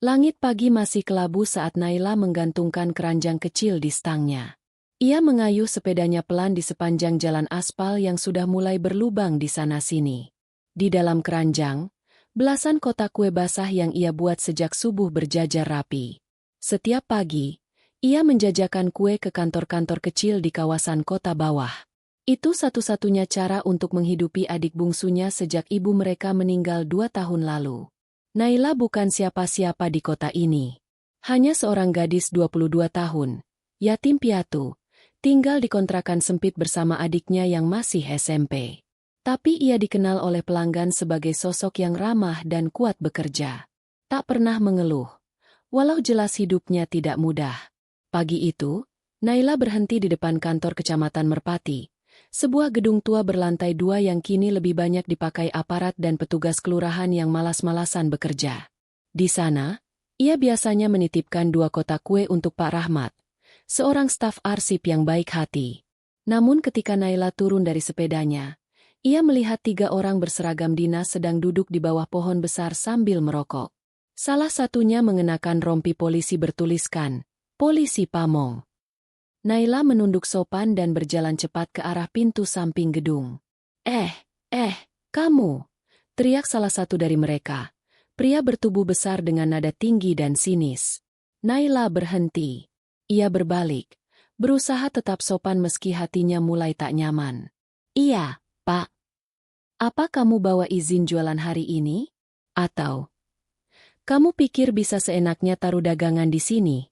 Langit pagi masih kelabu saat Naila menggantungkan keranjang kecil di stangnya. Ia mengayuh sepedanya pelan di sepanjang jalan aspal yang sudah mulai berlubang di sana-sini. Di dalam keranjang, belasan kotak kue basah yang ia buat sejak subuh berjajar rapi. Setiap pagi, ia menjajakan kue ke kantor-kantor kecil di kawasan kota bawah. Itu satu-satunya cara untuk menghidupi adik bungsunya sejak ibu mereka meninggal 2 tahun lalu. Naila bukan siapa-siapa di kota ini. Hanya seorang gadis 22 tahun, yatim piatu, tinggal di kontrakan sempit bersama adiknya yang masih SMP. Tapi ia dikenal oleh pelanggan sebagai sosok yang ramah dan kuat bekerja. Tak pernah mengeluh, walau jelas hidupnya tidak mudah. Pagi itu, Naila berhenti di depan kantor Kecamatan Merpati, sebuah gedung tua berlantai 2 yang kini lebih banyak dipakai aparat dan petugas kelurahan yang malas-malasan bekerja. Di sana, ia biasanya menitipkan 2 kotak kue untuk Pak Rahmat, seorang staf arsip yang baik hati. Namun ketika Naila turun dari sepedanya, ia melihat 3 orang berseragam dinas sedang duduk di bawah pohon besar sambil merokok. Salah satunya mengenakan rompi polisi bertuliskan, "Polisi Pamong". Naila menunduk sopan dan berjalan cepat ke arah pintu samping gedung. Kamu!" teriak salah satu dari mereka. Pria bertubuh besar dengan nada tinggi dan sinis. Naila berhenti. Ia berbalik, berusaha tetap sopan meski hatinya mulai tak nyaman. "Iya, Pak. Apa kamu bawa izin jualan hari ini? Atau kamu pikir bisa seenaknya taruh dagangan di sini?"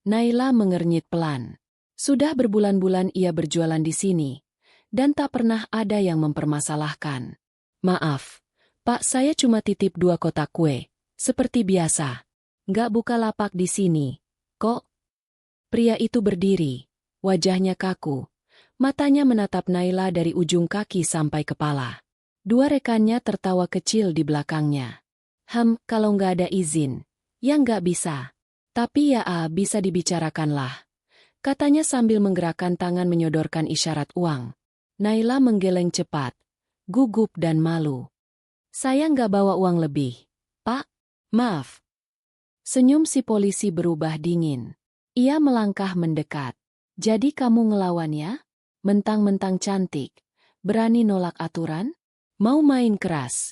Naila mengernyit pelan. Sudah berbulan-bulan ia berjualan di sini, dan tak pernah ada yang mempermasalahkan. "Maaf, Pak, saya cuma titip 2 kotak kue, seperti biasa. Nggak buka lapak di sini, kok." Pria itu berdiri, wajahnya kaku, matanya menatap Naila dari ujung kaki sampai kepala. 2 rekannya tertawa kecil di belakangnya. Kalau nggak ada izin, ya nggak bisa. Tapi ya bisa dibicarakanlah," katanya sambil menggerakkan tangan menyodorkan isyarat uang. Naila menggeleng cepat, gugup dan malu. "Saya nggak bawa uang lebih, Pak. Maaf." Senyum si polisi berubah dingin. Ia melangkah mendekat. "Jadi kamu ngelawan ya? Mentang-mentang cantik, berani nolak aturan? Mau main keras?"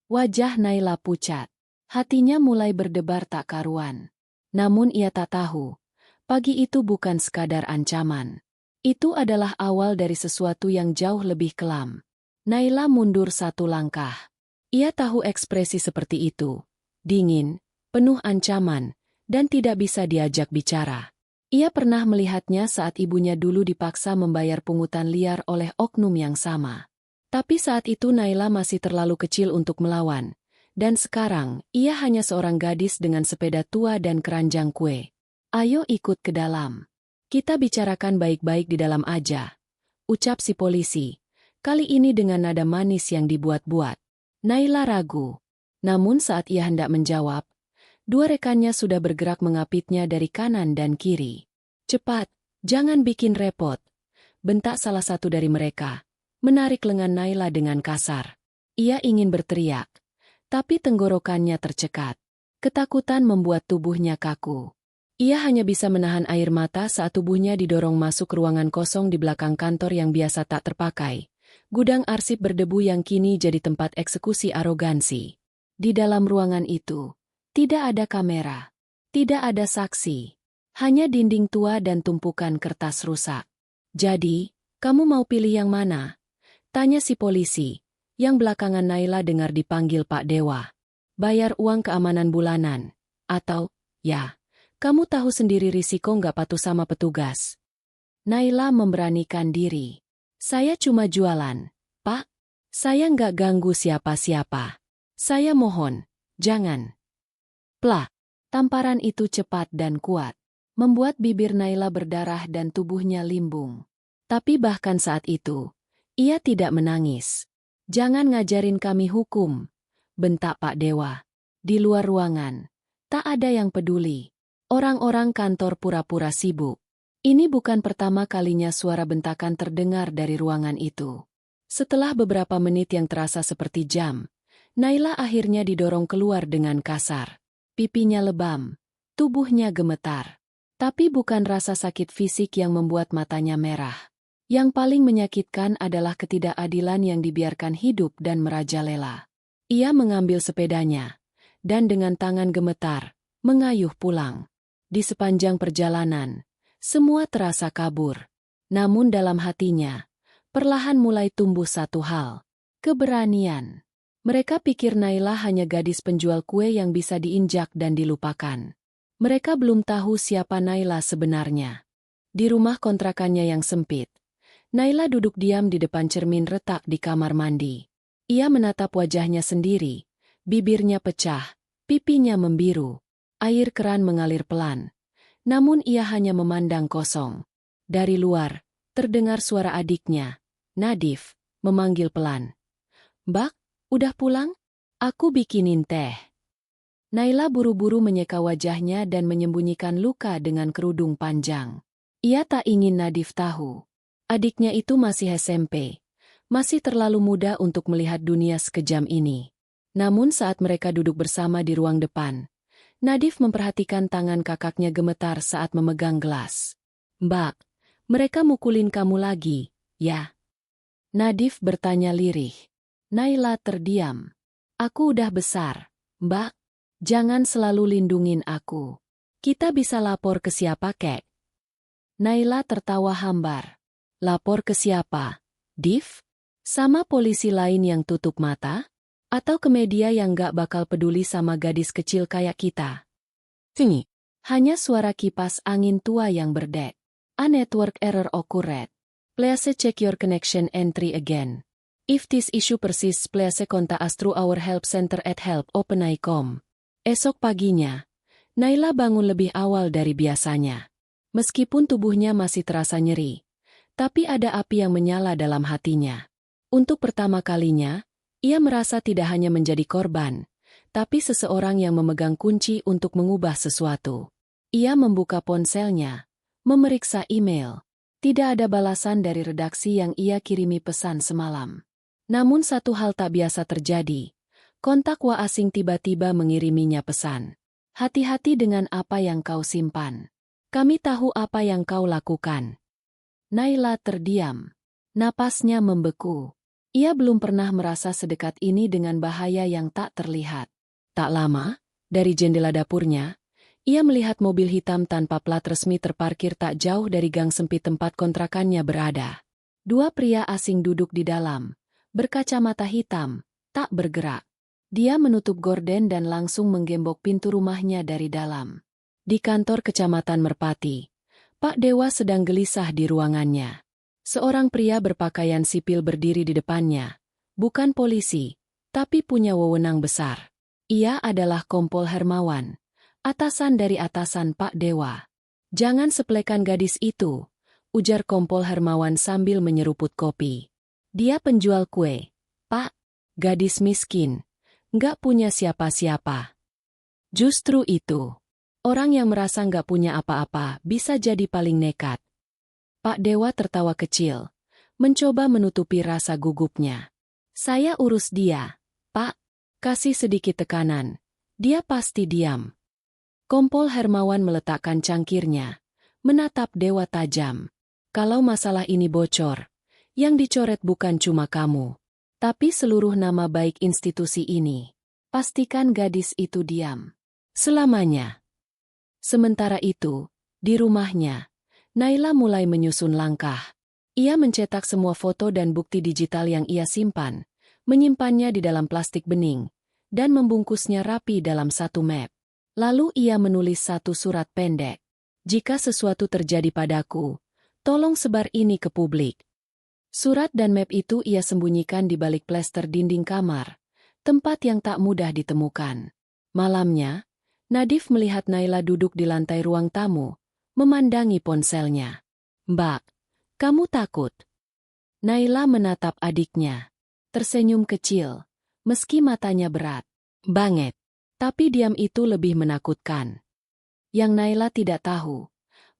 Wajah Naila pucat. Hatinya mulai berdebar tak karuan. Namun ia tak tahu, pagi itu bukan sekadar ancaman. Itu adalah awal dari sesuatu yang jauh lebih kelam. Naila mundur 1 langkah. Ia tahu ekspresi seperti itu. Dingin, penuh ancaman, dan tidak bisa diajak bicara. Ia pernah melihatnya saat ibunya dulu dipaksa membayar pungutan liar oleh oknum yang sama. Tapi saat itu Naila masih terlalu kecil untuk melawan. Dan sekarang, ia hanya seorang gadis dengan sepeda tua dan keranjang kue. "Ayo ikut ke dalam. Kita bicarakan baik-baik di dalam aja," ucap si polisi, kali ini dengan nada manis yang dibuat-buat. Naila ragu. Namun saat ia hendak menjawab, 2 rekannya sudah bergerak mengapitnya dari kanan dan kiri. "Cepat, jangan bikin repot," bentak salah satu dari mereka, menarik lengan Naila dengan kasar. Ia ingin berteriak, tapi tenggorokannya tercekat. Ketakutan membuat tubuhnya kaku. Ia hanya bisa menahan air mata saat tubuhnya didorong masuk ruangan kosong di belakang kantor yang biasa tak terpakai. Gudang arsip berdebu yang kini jadi tempat eksekusi arogansi. Di dalam ruangan itu, tidak ada kamera, tidak ada saksi, hanya dinding tua dan tumpukan kertas rusak. "Jadi, kamu mau pilih yang mana?" tanya si polisi, yang belakangan Naila dengar dipanggil Pak Dewa. "Bayar uang keamanan bulanan, atau, ya, kamu tahu sendiri risiko nggak patuh sama petugas." Naila memberanikan diri. "Saya cuma jualan, Pak. Saya nggak ganggu siapa-siapa. Saya mohon, jangan." Plak. Tamparan itu cepat dan kuat, membuat bibir Naila berdarah dan tubuhnya limbung. Tapi bahkan saat itu, ia tidak menangis. "Jangan ngajarin kami hukum," bentak Pak Dewa. Di luar ruangan, tak ada yang peduli. Orang-orang kantor pura-pura sibuk. Ini bukan pertama kalinya suara bentakan terdengar dari ruangan itu. Setelah beberapa menit yang terasa seperti jam, Naila akhirnya didorong keluar dengan kasar. Pipinya lebam, tubuhnya gemetar. Tapi bukan rasa sakit fisik yang membuat matanya merah. Yang paling menyakitkan adalah ketidakadilan yang dibiarkan hidup dan merajalela. Ia mengambil sepedanya, dan dengan tangan gemetar, mengayuh pulang. Di sepanjang perjalanan, semua terasa kabur. Namun dalam hatinya, perlahan mulai tumbuh satu hal. Keberanian. Mereka pikir Naila hanya gadis penjual kue yang bisa diinjak dan dilupakan. Mereka belum tahu siapa Naila sebenarnya. Di rumah kontrakannya yang sempit, Naila duduk diam di depan cermin retak di kamar mandi. Ia menatap wajahnya sendiri, bibirnya pecah, pipinya membiru. Air keran mengalir pelan. Namun ia hanya memandang kosong. Dari luar, terdengar suara adiknya, Nadif, memanggil pelan. "Mbak, udah pulang? Aku bikinin teh." Naila buru-buru menyeka wajahnya dan menyembunyikan luka dengan kerudung panjang. Ia tak ingin Nadif tahu. Adiknya itu masih SMP, masih terlalu muda untuk melihat dunia sekejam ini. Namun saat mereka duduk bersama di ruang depan, Nadif memperhatikan tangan kakaknya gemetar saat memegang gelas. "Mbak, mereka mukulin kamu lagi, ya?" Nadif bertanya lirih. Naila terdiam. "Aku udah besar, Mbak. Jangan selalu lindungin aku. Kita bisa lapor ke siapa, kek?" Naila tertawa hambar. "Lapor ke siapa? Div? Sama polisi lain yang tutup mata? Atau ke media yang gak bakal peduli sama gadis kecil kayak kita?" Sini. Hanya suara kipas angin tua yang berdek. "A network error occurred. Please check your connection entry again. If this issue persists, please contact us through our help center at help@openai.com." Esok paginya, Naila bangun lebih awal dari biasanya. Meskipun tubuhnya masih terasa nyeri, tapi ada api yang menyala dalam hatinya. Untuk pertama kalinya, ia merasa tidak hanya menjadi korban, tapi seseorang yang memegang kunci untuk mengubah sesuatu. Ia membuka ponselnya, memeriksa email. Tidak ada balasan dari redaksi yang ia kirimi pesan semalam. Namun satu hal tak biasa terjadi. Kontak wa asing tiba-tiba mengiriminya pesan. "Hati-hati dengan apa yang kau simpan. Kami tahu apa yang kau lakukan." Naila terdiam. Napasnya membeku. Ia belum pernah merasa sedekat ini dengan bahaya yang tak terlihat. Tak lama, dari jendela dapurnya, ia melihat mobil hitam tanpa plat resmi terparkir tak jauh dari gang sempit tempat kontrakannya berada. Dua pria asing duduk di dalam, berkacamata hitam, tak bergerak. Dia menutup gorden dan langsung menggembok pintu rumahnya dari dalam. Di kantor Kecamatan Merpati, Pak Dewa sedang gelisah di ruangannya. Seorang pria berpakaian sipil berdiri di depannya. Bukan polisi, tapi punya wewenang besar. Ia adalah Kompol Hermawan, atasan dari atasan Pak Dewa. "Jangan sepelekan gadis itu," ujar Kompol Hermawan sambil menyeruput kopi. "Dia penjual kue, Pak. Gadis miskin. Nggak punya siapa-siapa." Justru itu. Orang yang merasa nggak punya apa-apa bisa jadi paling nekat. Pak Dewa tertawa kecil, mencoba menutupi rasa gugupnya. "Saya urus dia, Pak." Kasih sedikit tekanan. Dia pasti diam. Kompol Hermawan meletakkan cangkirnya, menatap Dewa tajam. "Kalau masalah ini bocor, yang dicoret bukan cuma kamu, tapi seluruh nama baik institusi ini. Pastikan gadis itu diam selamanya." Sementara itu, di rumahnya, Naila mulai menyusun langkah. Ia mencetak semua foto dan bukti digital yang ia simpan, menyimpannya di dalam plastik bening, dan membungkusnya rapi dalam satu map. Lalu ia menulis satu surat pendek. "Jika sesuatu terjadi padaku, tolong sebar ini ke publik." Surat dan map itu ia sembunyikan di balik plester dinding kamar, tempat yang tak mudah ditemukan. Malamnya, Nadif melihat Naila duduk di lantai ruang tamu, memandangi ponselnya. "Mbak, kamu takut?" Naila menatap adiknya. Tersenyum kecil, meski matanya berat. "Banget." Tapi diam itu lebih menakutkan. Yang Naila tidak tahu,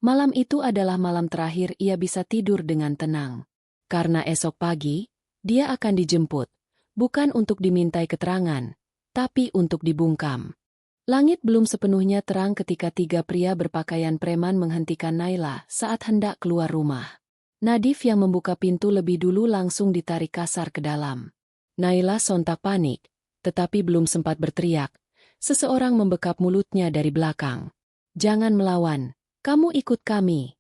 malam itu adalah malam terakhir ia bisa tidur dengan tenang. Karena esok pagi, dia akan dijemput, bukan untuk dimintai keterangan, tapi untuk dibungkam. Langit belum sepenuhnya terang ketika 3 pria berpakaian preman menghentikan Naila saat hendak keluar rumah. Nadif yang membuka pintu lebih dulu langsung ditarik kasar ke dalam. Naila sontak panik, tetapi belum sempat berteriak. Seseorang membekap mulutnya dari belakang. "Jangan melawan, kamu ikut kami,"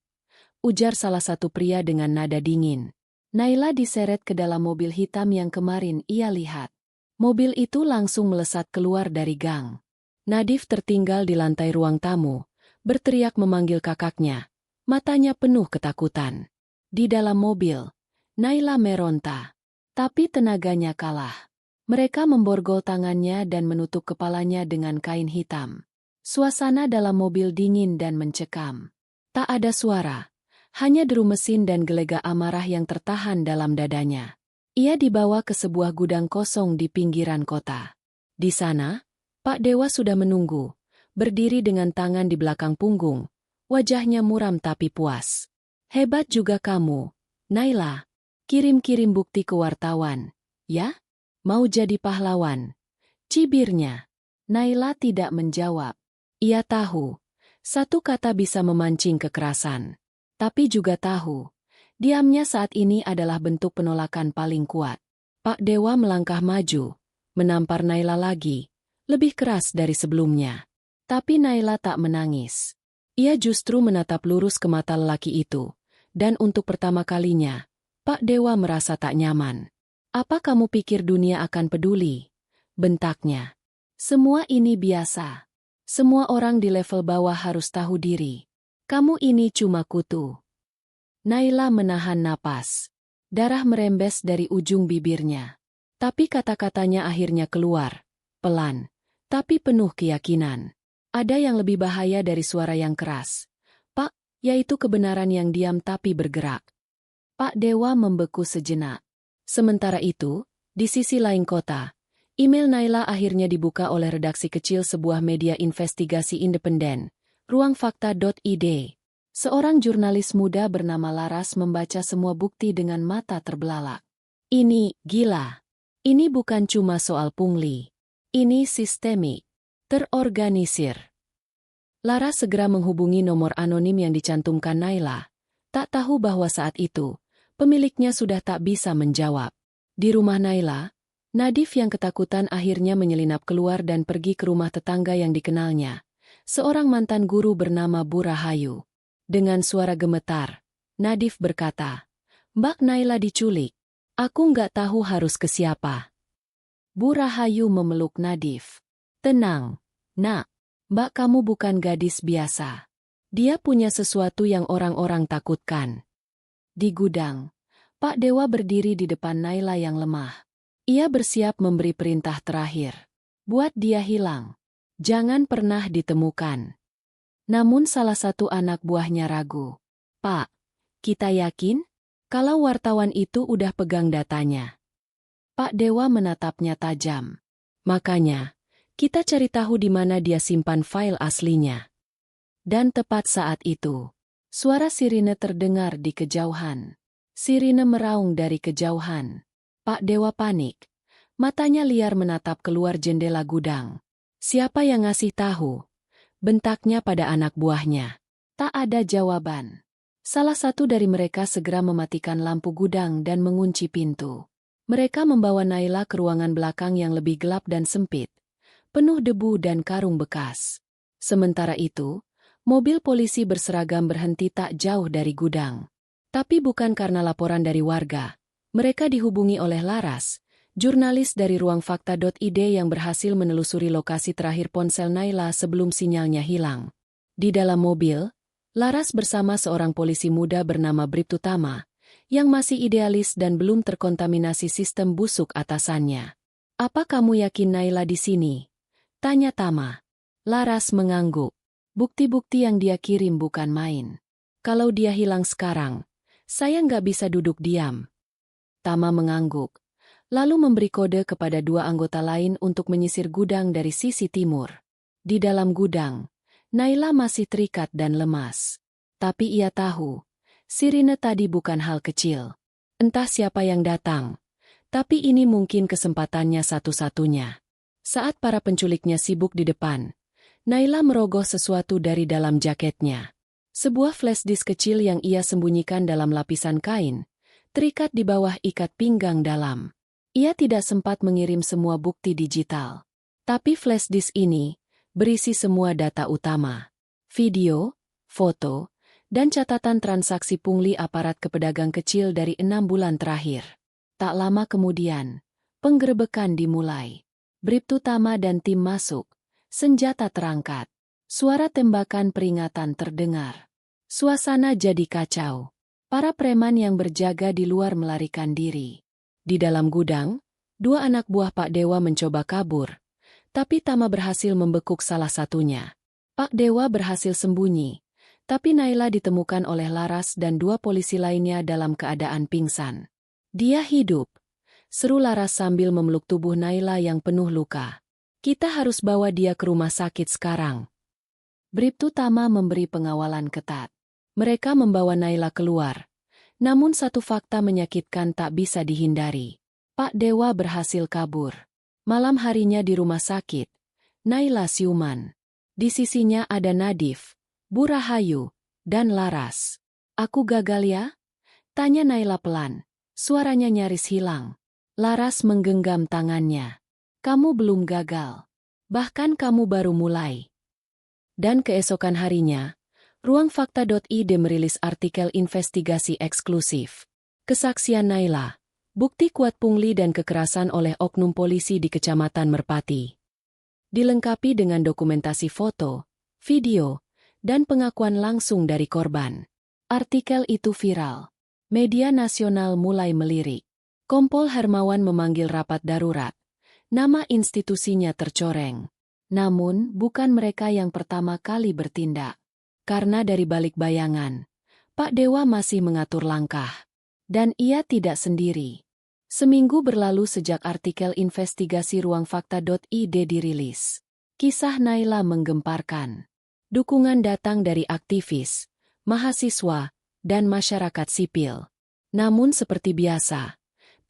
ujar salah satu pria dengan nada dingin. Naila diseret ke dalam mobil hitam yang kemarin ia lihat. Mobil itu langsung melesat keluar dari gang. Nadif tertinggal di lantai ruang tamu, berteriak memanggil kakaknya. Matanya penuh ketakutan. Di dalam mobil, Naila meronta. Tapi tenaganya kalah. Mereka memborgol tangannya dan menutup kepalanya dengan kain hitam. Suasana dalam mobil dingin dan mencekam. Tak ada suara, hanya deru mesin dan gelega amarah yang tertahan dalam dadanya. Ia dibawa ke sebuah gudang kosong di pinggiran kota. Di sana, Pak Dewa sudah menunggu, berdiri dengan tangan di belakang punggung, wajahnya muram tapi puas. "Hebat juga kamu, Naila. Kirim-kirim bukti ke wartawan, ya? Mau jadi pahlawan?" Cibirnya. Naila tidak menjawab. Ia tahu, satu kata bisa memancing kekerasan. Tapi juga tahu, diamnya saat ini adalah bentuk penolakan paling kuat. Pak Dewa melangkah maju, menampar Naila lagi. Lebih keras dari sebelumnya. Tapi Naila tak menangis. Ia justru menatap lurus ke mata lelaki itu. Dan untuk pertama kalinya, Pak Dewa merasa tak nyaman. "Apa kamu pikir dunia akan peduli?" bentaknya. "Semua ini biasa. Semua orang di level bawah harus tahu diri. Kamu ini cuma kutu." Naila menahan napas. Darah merembes dari ujung bibirnya. Tapi kata-katanya akhirnya keluar. Pelan. Tapi penuh keyakinan. Ada yang lebih bahaya dari suara yang keras. "Pak," yaitu kebenaran yang diam tapi bergerak. Pak Dewa membeku sejenak. Sementara itu, di sisi lain kota, email Naila akhirnya dibuka oleh redaksi kecil sebuah media investigasi independen, ruangfakta.id. Seorang jurnalis muda bernama Laras membaca semua bukti dengan mata terbelalak. "Ini gila. Ini bukan cuma soal pungli. Ini sistemik, terorganisir." Laras segera menghubungi nomor anonim yang dicantumkan Naila. Tak tahu bahwa saat itu, pemiliknya sudah tak bisa menjawab. Di rumah Naila, Nadif yang ketakutan akhirnya menyelinap keluar dan pergi ke rumah tetangga yang dikenalnya, seorang mantan guru bernama Bu Rahayu. Dengan suara gemetar, Nadif berkata, "Mbak Naila diculik. Aku nggak tahu harus ke siapa." Bu Rahayu memeluk Nadif. "Tenang, Nak. Mbak kamu bukan gadis biasa. Dia punya sesuatu yang orang-orang takutkan." Di gudang, Pak Dewa berdiri di depan Naila yang lemah. Ia bersiap memberi perintah terakhir. Buat dia hilang. Jangan pernah ditemukan. Namun salah satu anak buahnya ragu. "Pak, kita yakin? Kalau wartawan itu udah pegang datanya." Pak Dewa menatapnya tajam. "Makanya, kita cari tahu di mana dia simpan file aslinya." Dan tepat saat itu, suara sirine terdengar di kejauhan. Sirine meraung dari kejauhan. Pak Dewa panik. Matanya liar menatap keluar jendela gudang. "Siapa yang ngasih tahu?" bentaknya pada anak buahnya. Tak ada jawaban. Salah satu dari mereka segera mematikan lampu gudang dan mengunci pintu. Mereka membawa Naila ke ruangan belakang yang lebih gelap dan sempit, penuh debu dan karung bekas. Sementara itu, mobil polisi berseragam berhenti tak jauh dari gudang. Tapi bukan karena laporan dari warga. Mereka dihubungi oleh Laras, jurnalis dari ruangfakta.id yang berhasil menelusuri lokasi terakhir ponsel Naila sebelum sinyalnya hilang. Di dalam mobil, Laras bersama seorang polisi muda bernama Bribtu Tama, yang masih idealis dan belum terkontaminasi sistem busuk atasannya. "Apa kamu yakin Naila di sini?" tanya Tama. Laras mengangguk. Bukti-bukti yang dia kirim bukan main. "Kalau dia hilang sekarang, saya nggak bisa duduk diam." Tama mengangguk, lalu memberi kode kepada 2 anggota lain untuk menyisir gudang dari sisi timur. Di dalam gudang, Naila masih terikat dan lemas. Tapi ia tahu, sirine tadi bukan hal kecil. Entah siapa yang datang, tapi ini mungkin kesempatannya satu-satunya. Saat para penculiknya sibuk di depan, Naila merogoh sesuatu dari dalam jaketnya. Sebuah flash disk kecil yang ia sembunyikan dalam lapisan kain, terikat di bawah ikat pinggang dalam. Ia tidak sempat mengirim semua bukti digital. Tapi flash disk ini berisi semua data utama. Video, foto, dan catatan transaksi pungli aparat ke pedagang kecil dari 6 bulan terakhir. Tak lama kemudian, penggerebekan dimulai. Bribtu Tama dan tim masuk. Senjata terangkat. Suara tembakan peringatan terdengar. Suasana jadi kacau. Para preman yang berjaga di luar melarikan diri. Di dalam gudang, 2 anak buah Pak Dewa mencoba kabur. Tapi Tama berhasil membekuk salah satunya. Pak Dewa berhasil sembunyi. Tapi Naila ditemukan oleh Laras dan 2 polisi lainnya dalam keadaan pingsan. Dia hidup. Seru Laras sambil memeluk tubuh Naila yang penuh luka. Kita harus bawa dia ke rumah sakit sekarang. Bribtu Tama memberi pengawalan ketat. Mereka membawa Naila keluar. Namun satu fakta menyakitkan tak bisa dihindari. Pak Dewa berhasil kabur. Malam harinya di rumah sakit, Naila siuman. Di sisinya ada Nadif, Bu Rahayu, dan Laras. Aku gagal ya? Tanya Naila pelan. Suaranya nyaris hilang. Laras menggenggam tangannya. Kamu belum gagal. Bahkan kamu baru mulai. Dan keesokan harinya, Ruangfakta.id merilis artikel investigasi eksklusif. Kesaksian Naila. Bukti kuat pungli dan kekerasan oleh oknum polisi di Kecamatan Merpati. Dilengkapi dengan dokumentasi foto, video, dan pengakuan langsung dari korban. Artikel itu viral. Media nasional mulai melirik. Kompol Hermawan memanggil rapat darurat. Nama institusinya tercoreng. Namun, bukan mereka yang pertama kali bertindak. Karena dari balik bayangan, Pak Dewa masih mengatur langkah. Dan ia tidak sendiri. Seminggu berlalu sejak artikel investigasi Ruangfakta.id dirilis. Kisah Naila menggemparkan. Dukungan datang dari aktivis, mahasiswa, dan masyarakat sipil. Namun seperti biasa,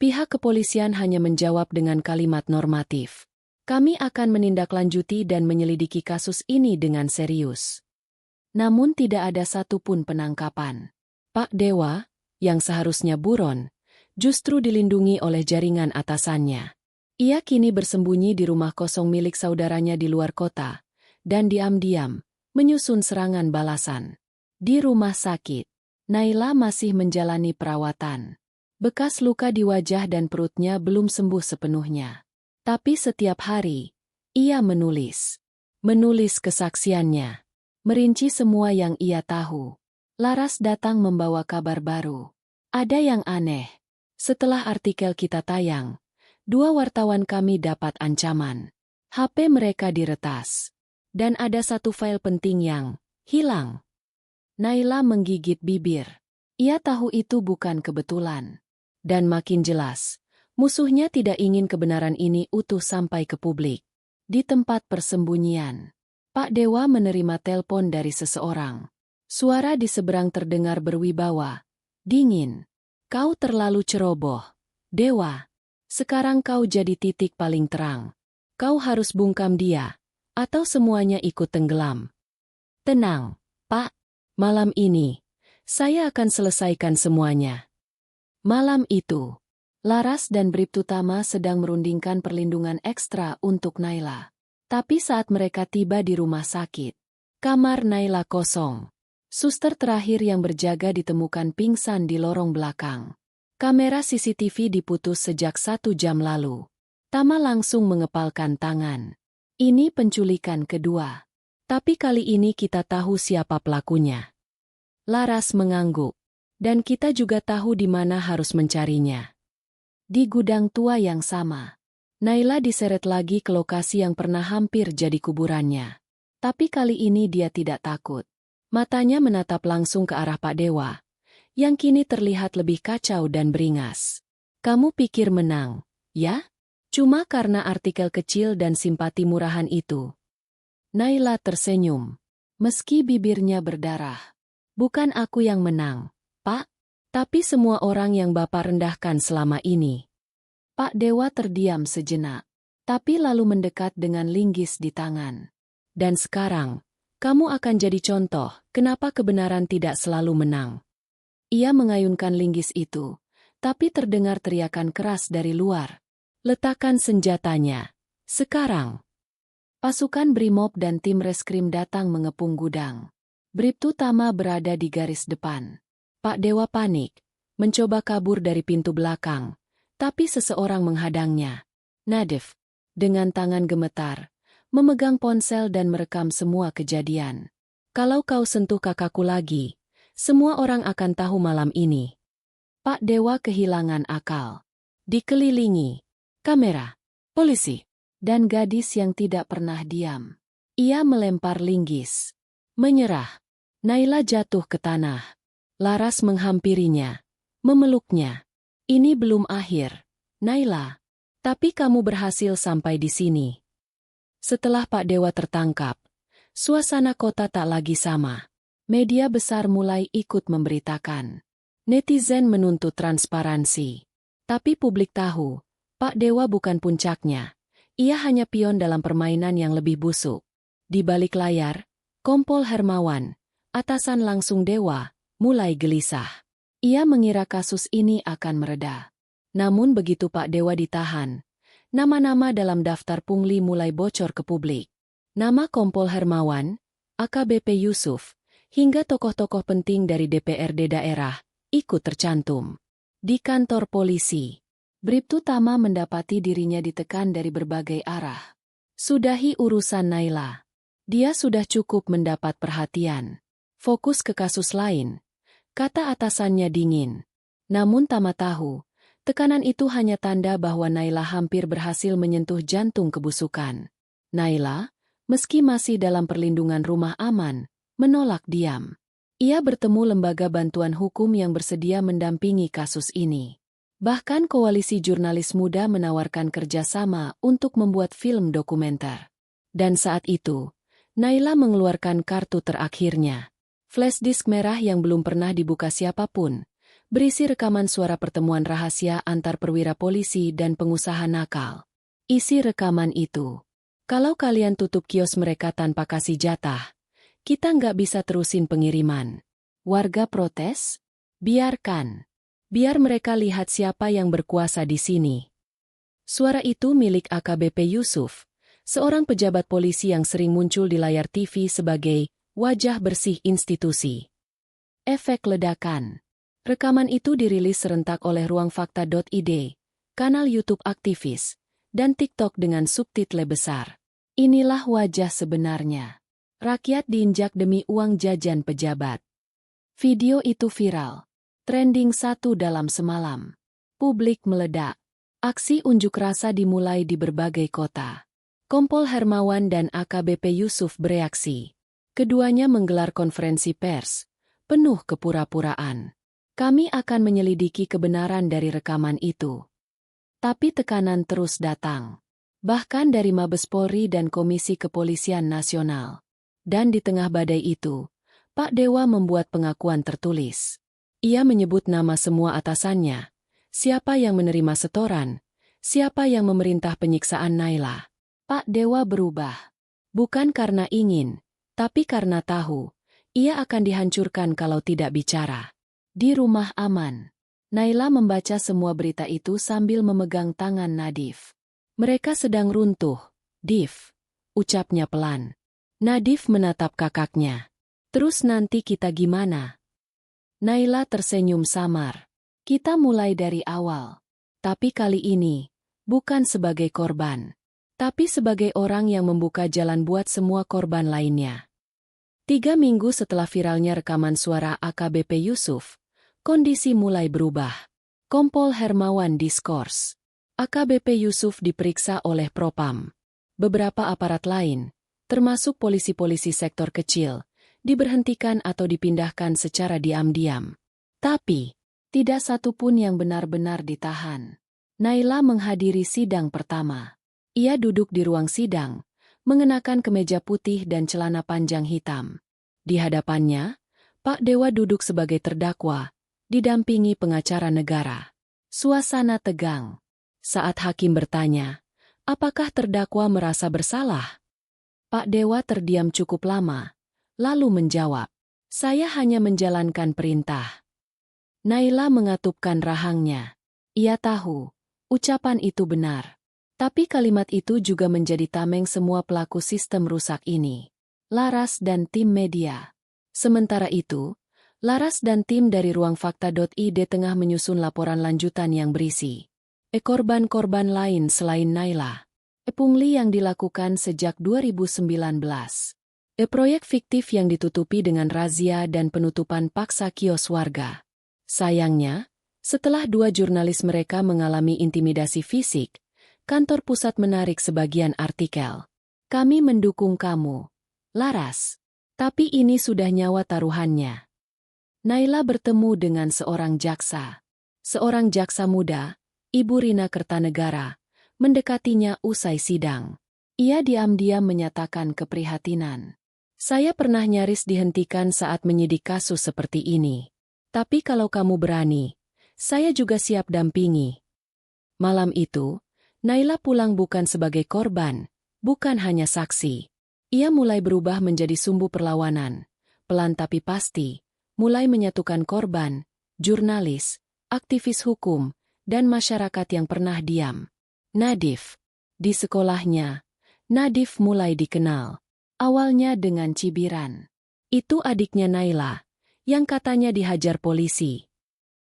pihak kepolisian hanya menjawab dengan kalimat normatif. Kami akan menindaklanjuti dan menyelidiki kasus ini dengan serius. Namun tidak ada satupun penangkapan. Pak Dewa, yang seharusnya buron, justru dilindungi oleh jaringan atasannya. Ia kini bersembunyi di rumah kosong milik saudaranya di luar kota, dan diam-diam menyusun serangan balasan. Di rumah sakit, Naila masih menjalani perawatan. Bekas luka di wajah dan perutnya belum sembuh sepenuhnya. Tapi setiap hari, ia menulis. Menulis kesaksiannya. Merinci semua yang ia tahu. Laras datang membawa kabar baru. Ada yang aneh. Setelah artikel kita tayang, 2 wartawan kami dapat ancaman. HP mereka diretas. Dan ada 1 file penting yang hilang. Naila menggigit bibir. Ia tahu itu bukan kebetulan. Dan makin jelas, musuhnya tidak ingin kebenaran ini utuh sampai ke publik. Di tempat persembunyian, Pak Dewa menerima telepon dari seseorang. Suara di seberang terdengar berwibawa, dingin. Kau terlalu ceroboh, Dewa. Sekarang kau jadi titik paling terang. Kau harus bungkam dia, atau semuanya ikut tenggelam. Tenang, Pak. Malam ini, saya akan selesaikan semuanya. Malam itu, Laras dan Bribtu Tama sedang merundingkan perlindungan ekstra untuk Naila. Tapi saat mereka tiba di rumah sakit, kamar Naila kosong. Suster terakhir yang berjaga ditemukan pingsan di lorong belakang. Kamera CCTV diputus sejak 1 jam lalu. Tama langsung mengepalkan tangan. Ini penculikan kedua. Tapi kali ini kita tahu siapa pelakunya. Laras mengangguk. Dan kita juga tahu di mana harus mencarinya. Di gudang tua yang sama. Naila diseret lagi ke lokasi yang pernah hampir jadi kuburannya. Tapi kali ini dia tidak takut. Matanya menatap langsung ke arah Pak Dewa, yang kini terlihat lebih kacau dan beringas. Kamu pikir menang, ya? Cuma karena artikel kecil dan simpati murahan itu. Naila tersenyum. Meski bibirnya berdarah. Bukan aku yang menang, Pak. Tapi semua orang yang Bapak rendahkan selama ini. Pak Dewa terdiam sejenak. Tapi lalu mendekat dengan linggis di tangan. Dan sekarang, kamu akan jadi contoh kenapa kebenaran tidak selalu menang. Ia mengayunkan linggis itu, tapi terdengar teriakan keras dari luar. Letakkan senjatanya. Sekarang. Pasukan Brimob dan tim reskrim datang mengepung gudang. Bribtu Tama berada di garis depan. Pak Dewa panik, mencoba kabur dari pintu belakang, tapi seseorang menghadangnya. Nadif, dengan tangan gemetar, memegang ponsel dan merekam semua kejadian. Kalau kau sentuh kakakku lagi, semua orang akan tahu malam ini. Pak Dewa kehilangan akal. Dikelilingi kamera, polisi, dan gadis yang tidak pernah diam. Ia melempar linggis. Menyerah. Naila jatuh ke tanah. Laras menghampirinya. Memeluknya. Ini belum akhir, Naila. Tapi kamu berhasil sampai di sini. Setelah Pak Dewa tertangkap, suasana kota tak lagi sama. Media besar mulai ikut memberitakan. Netizen menuntut transparansi. Tapi publik tahu, Pak Dewa bukan puncaknya. Ia hanya pion dalam permainan yang lebih busuk. Di balik layar, Kompol Hermawan, atasan langsung Dewa, mulai gelisah. Ia mengira kasus ini akan mereda. Namun begitu Pak Dewa ditahan, nama-nama dalam daftar pungli mulai bocor ke publik. Nama Kompol Hermawan, AKBP Yusuf, hingga tokoh-tokoh penting dari DPRD daerah, ikut tercantum. Di kantor polisi, Bribtu Tama mendapati dirinya ditekan dari berbagai arah. Sudahi urusan Naila. Dia sudah cukup mendapat perhatian. Fokus ke kasus lain, kata atasannya dingin. Namun Tama tahu, tekanan itu hanya tanda bahwa Naila hampir berhasil menyentuh jantung kebusukan. Naila, meski masih dalam perlindungan rumah aman, menolak diam. Ia bertemu lembaga bantuan hukum yang bersedia mendampingi kasus ini. Bahkan koalisi jurnalis muda menawarkan kerjasama untuk membuat film dokumenter. Dan saat itu, Naila mengeluarkan kartu terakhirnya. Flash disk merah yang belum pernah dibuka siapapun, berisi rekaman suara pertemuan rahasia antar perwira polisi dan pengusaha nakal. Isi rekaman itu, kalau kalian tutup kios mereka tanpa kasih jatah, kita nggak bisa terusin pengiriman. Warga protes? Biarkan. Biar mereka lihat siapa yang berkuasa di sini. Suara itu milik AKBP Yusuf, seorang pejabat polisi yang sering muncul di layar TV sebagai wajah bersih institusi. Efek ledakan. Rekaman itu dirilis serentak oleh ruangfakta.id, kanal YouTube aktivis, dan TikTok dengan subtitle besar. Inilah wajah sebenarnya. Rakyat diinjak demi uang jajan pejabat. Video itu viral. Trending 1 dalam semalam. Publik meledak. Aksi unjuk rasa dimulai di berbagai kota. Kompol Hermawan dan AKBP Yusuf bereaksi. Keduanya menggelar konferensi pers, penuh kepura-puraan. Kami akan menyelidiki kebenaran dari rekaman itu. Tapi tekanan terus datang. Bahkan dari Mabes Polri dan Komisi Kepolisian Nasional. Dan di tengah badai itu, Pak Dewa membuat pengakuan tertulis. Ia menyebut nama semua atasannya, siapa yang menerima setoran, siapa yang memerintah penyiksaan Naila. Pak Dewa berubah. Bukan karena ingin, tapi karena tahu, ia akan dihancurkan kalau tidak bicara. Di rumah aman, Naila membaca semua berita itu sambil memegang tangan Nadif. Mereka sedang runtuh. Dif, ucapnya pelan. Nadif menatap kakaknya. Terus nanti kita gimana? Naila tersenyum samar. Kita mulai dari awal. Tapi kali ini, bukan sebagai korban. Tapi sebagai orang yang membuka jalan buat semua korban lainnya. 3 minggu setelah viralnya rekaman suara AKBP Yusuf, kondisi mulai berubah. Kompol Hermawan diskors. AKBP Yusuf diperiksa oleh Propam. Beberapa aparat lain, termasuk polisi-polisi sektor kecil, diberhentikan atau dipindahkan secara diam-diam. Tapi, tidak satu pun yang benar-benar ditahan. Naila menghadiri sidang pertama. Ia duduk di ruang sidang, mengenakan kemeja putih dan celana panjang hitam. Di hadapannya, Pak Dewa duduk sebagai terdakwa, didampingi pengacara negara. Suasana tegang. Saat hakim bertanya, apakah terdakwa merasa bersalah? Pak Dewa terdiam cukup lama, lalu menjawab, "Saya hanya menjalankan perintah." Naila mengatupkan rahangnya. Ia tahu, ucapan itu benar. Tapi kalimat itu juga menjadi tameng semua pelaku sistem rusak ini. Laras dan tim media. Sementara itu, Laras dan tim dari ruangfakta.id tengah menyusun laporan lanjutan yang berisi korban-korban lain selain Naila. Pungli yang dilakukan sejak 2019. Proyek fiktif yang ditutupi dengan razia dan penutupan paksa kios warga. Sayangnya, setelah 2 jurnalis mereka mengalami intimidasi fisik, kantor pusat menarik sebagian artikel. "Kami mendukung kamu, Laras. Tapi ini sudah nyawa taruhannya." Naila bertemu dengan seorang jaksa. Seorang jaksa muda, Ibu Rina Kertanegara, mendekatinya usai sidang. Ia diam-diam menyatakan keprihatinan. "Saya pernah nyaris dihentikan saat menyidik kasus seperti ini. Tapi kalau kamu berani, saya juga siap dampingi." Malam itu, Naila pulang bukan sebagai korban, bukan hanya saksi. Ia mulai berubah menjadi sumbu perlawanan, pelan tapi pasti, mulai menyatukan korban, jurnalis, aktivis hukum, dan masyarakat yang pernah diam. Nadif. Di sekolahnya, Nadif mulai dikenal. Awalnya dengan cibiran. Itu adiknya Naila, yang katanya dihajar polisi.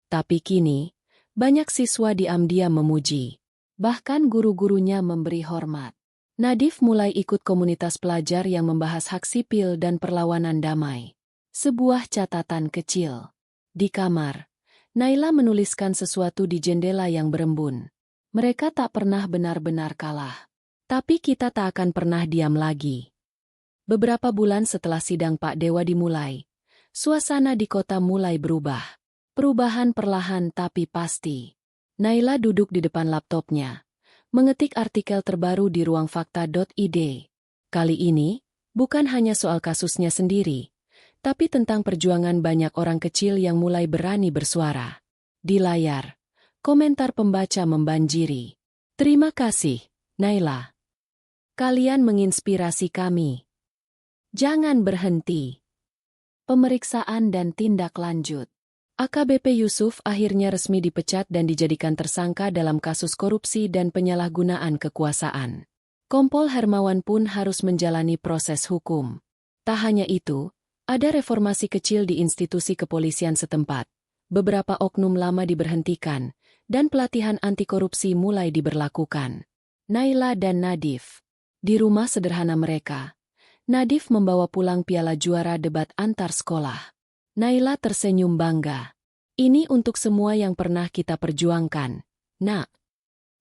Tapi kini, banyak siswa diam-diam memuji. Bahkan guru-gurunya memberi hormat. Nadif mulai ikut komunitas pelajar yang membahas hak sipil dan perlawanan damai. Sebuah catatan kecil. Di kamar, Naila menuliskan sesuatu di jendela yang berembun. "Mereka tak pernah benar-benar kalah. Tapi kita tak akan pernah diam lagi." Beberapa bulan setelah sidang Pak Dewa dimulai, suasana di kota mulai berubah. Perubahan perlahan tapi pasti. Naila duduk di depan laptopnya, mengetik artikel terbaru di ruangfakta.id. Kali ini, bukan hanya soal kasusnya sendiri, tapi tentang perjuangan banyak orang kecil yang mulai berani bersuara. Di layar, komentar pembaca membanjiri. "Terima kasih, Naila. Kalian menginspirasi kami. Jangan berhenti." Pemeriksaan dan tindak lanjut. AKBP Yusuf akhirnya resmi dipecat dan dijadikan tersangka dalam kasus korupsi dan penyalahgunaan kekuasaan. Kompol Hermawan pun harus menjalani proses hukum. Tak hanya itu, ada reformasi kecil di institusi kepolisian setempat. Beberapa oknum lama diberhentikan, dan pelatihan anti korupsi mulai diberlakukan. Naila dan Nadif. Di rumah sederhana mereka, Nadif membawa pulang piala juara debat antar sekolah. Naila tersenyum bangga. "Ini untuk semua yang pernah kita perjuangkan, Nak."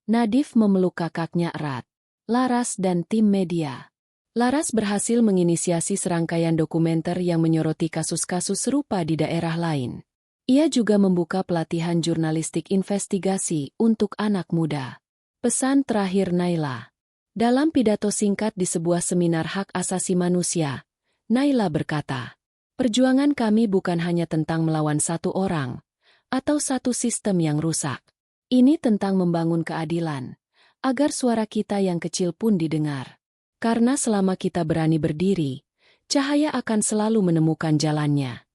Nadif memeluk kakaknya erat. Laras dan tim media. Laras berhasil menginisiasi serangkaian dokumenter yang menyoroti kasus-kasus serupa di daerah lain. Ia juga membuka pelatihan jurnalistik investigasi untuk anak muda. Pesan terakhir Naila. Dalam pidato singkat di sebuah seminar hak asasi manusia, Naila berkata, "Perjuangan kami bukan hanya tentang melawan satu orang atau satu sistem yang rusak. Ini tentang membangun keadilan, agar suara kita yang kecil pun didengar. Karena selama kita berani berdiri, cahaya akan selalu menemukan jalannya."